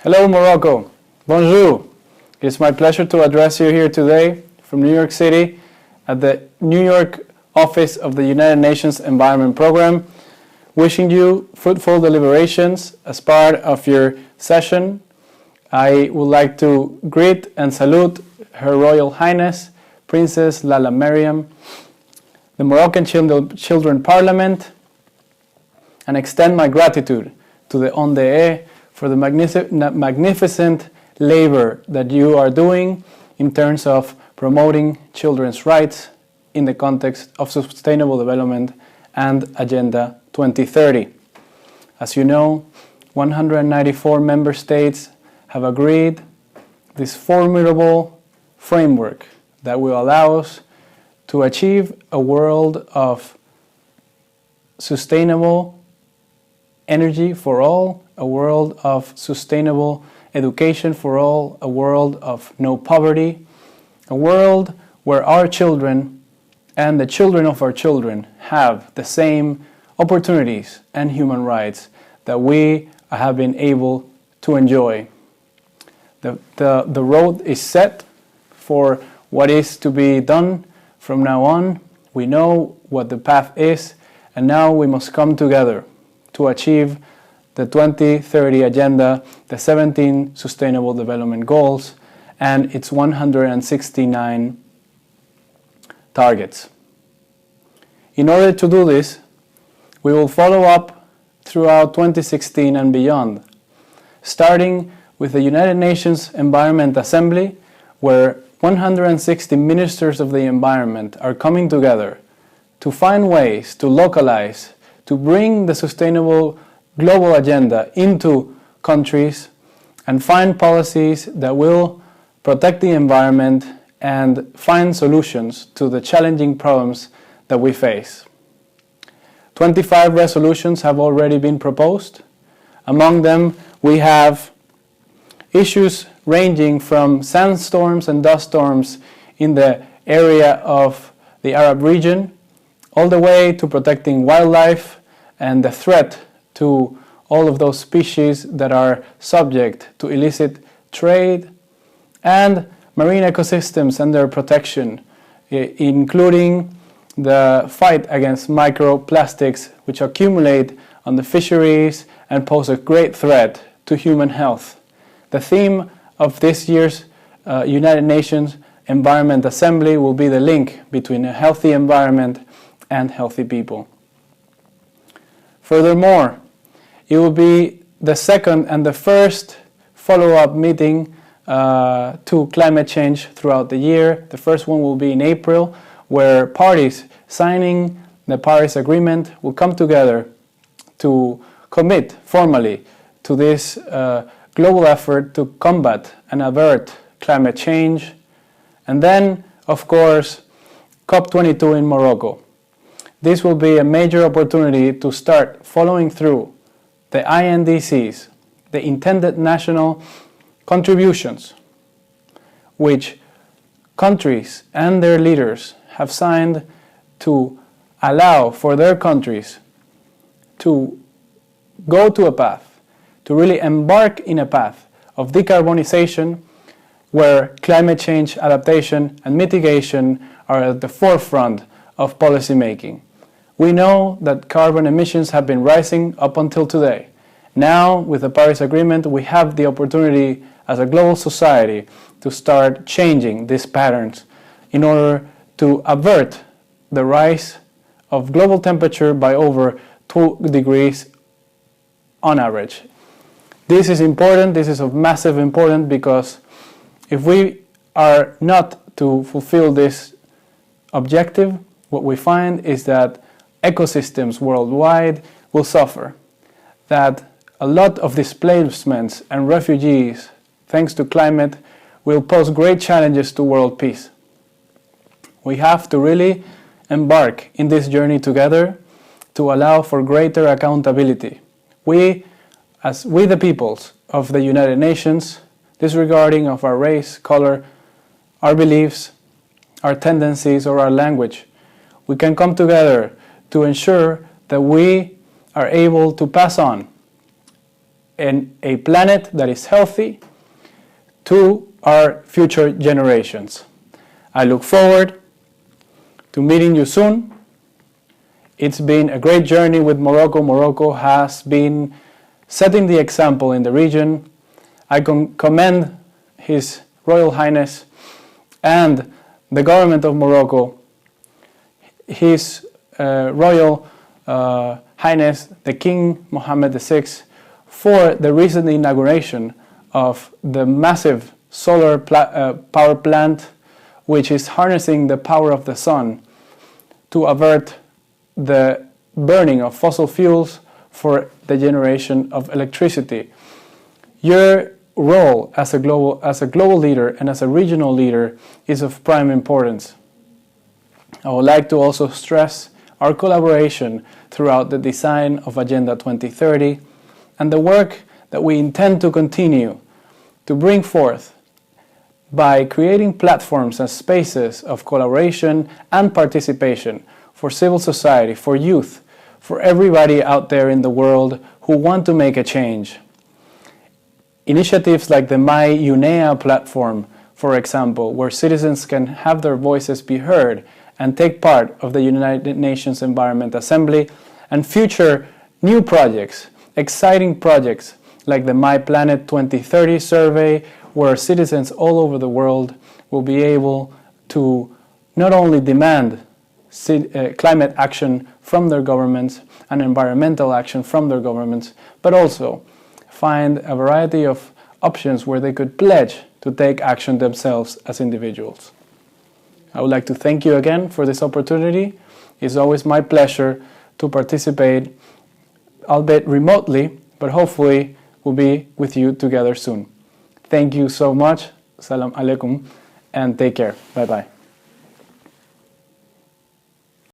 Hello Morocco, bonjour. It's my pleasure to address you here today from New York City at the New York office of the United Nations Environment Program, wishing you fruitful deliberations as part of your session. I would like to greet and salute Her Royal Highness, Princess Lala Mariam, the Moroccan Children Parliament, and extend my gratitude to the ONDE for the magnificent labor that you are doing in terms of promoting children's rights in the context of sustainable development and Agenda 2030. As you know, 194 member states have agreed this formidable framework that will allow us to achieve a world of sustainable energy for all, a world of sustainable education for all, a world of no poverty, a world where our children and the children of our children have the same opportunities and human rights that we have been able to enjoy. The road is set for what is to be done from now on. We know what the path is, and now we must come together to achieve the 2030 Agenda, the 17 Sustainable Development Goals, and its 169 targets. In order to do this, we will follow up throughout 2016 and beyond, starting with the United Nations Environment Assembly, where 160 ministers of the environment are coming together to find ways to localize, to bring the sustainable global agenda into countries and find policies that will protect the environment and find solutions to the challenging problems that we face. 25 resolutions have already been proposed. Among them, we have issues ranging from sandstorms and dust storms in the area of the Arab region, all the way to protecting wildlife and the threat to all of those species that are subject to illicit trade, and marine ecosystems and their protection, including the fight against microplastics which accumulate on the fisheries and pose a great threat to human health. The theme of this year's United Nations Environment Assembly will be the link between a healthy environment and healthy people. Furthermore, it will be the second and the first follow-up meeting to climate change throughout the year. The first one will be in April, where parties signing the Paris Agreement will come together to commit formally to this global effort to combat and avert climate change. And then, of course, COP22 in Morocco. This will be a major opportunity to start following through the INDCs, the intended national contributions, which countries and their leaders have signed to allow for their countries to go to a path, to really embark in a path of decarbonization where climate change adaptation and mitigation are at the forefront of policy making. We know that carbon emissions have been rising up until today. Now, with the Paris Agreement, we have the opportunity as a global society to start changing these patterns in order to avert the rise of global temperature by over 2 degrees on average. This is important, this is of massive importance, because if we are not to fulfill this objective, what we find is that ecosystems worldwide will suffer, that a lot of displacements and refugees, thanks to climate, will pose great challenges to world peace. We have to really embark in this journey together to allow for greater accountability. We, as we the peoples of the United Nations, disregarding of our race, color, our beliefs, our tendencies, or our language, we can come together to ensure that we are able to pass on in a planet that is healthy to our future generations. I look forward to meeting you soon. It's been a great journey with Morocco. Morocco has been setting the example in the region. I commend His Royal Highness and the government of Morocco, His Royal Highness the King Mohammed VI, for the recent inauguration of the massive solar power plant, which is harnessing the power of the sun to avert the burning of fossil fuels for the generation of electricity. Your role as a global leader and as a regional leader is of prime importance. I would like to also stress our collaboration throughout the design of Agenda 2030 and the work that we intend to continue to bring forth by creating platforms and spaces of collaboration and participation for civil society, for youth, for everybody out there in the world who want to make a change. Initiatives like the My UNEA platform, for example, where citizens can have their voices be heard and take part of the United Nations Environment Assembly, and future new projects, exciting projects like the My Planet 2030 survey, where citizens all over the world will be able to not only demand climate action from their governments and environmental action from their governments, but also find a variety of options where they could pledge to take action themselves as individuals. I would like to thank you again for this opportunity. It's always my pleasure to participate, albeit remotely, but hopefully we'll be with you together soon. Thank you so much. Salam alaikum and take care. Bye-bye.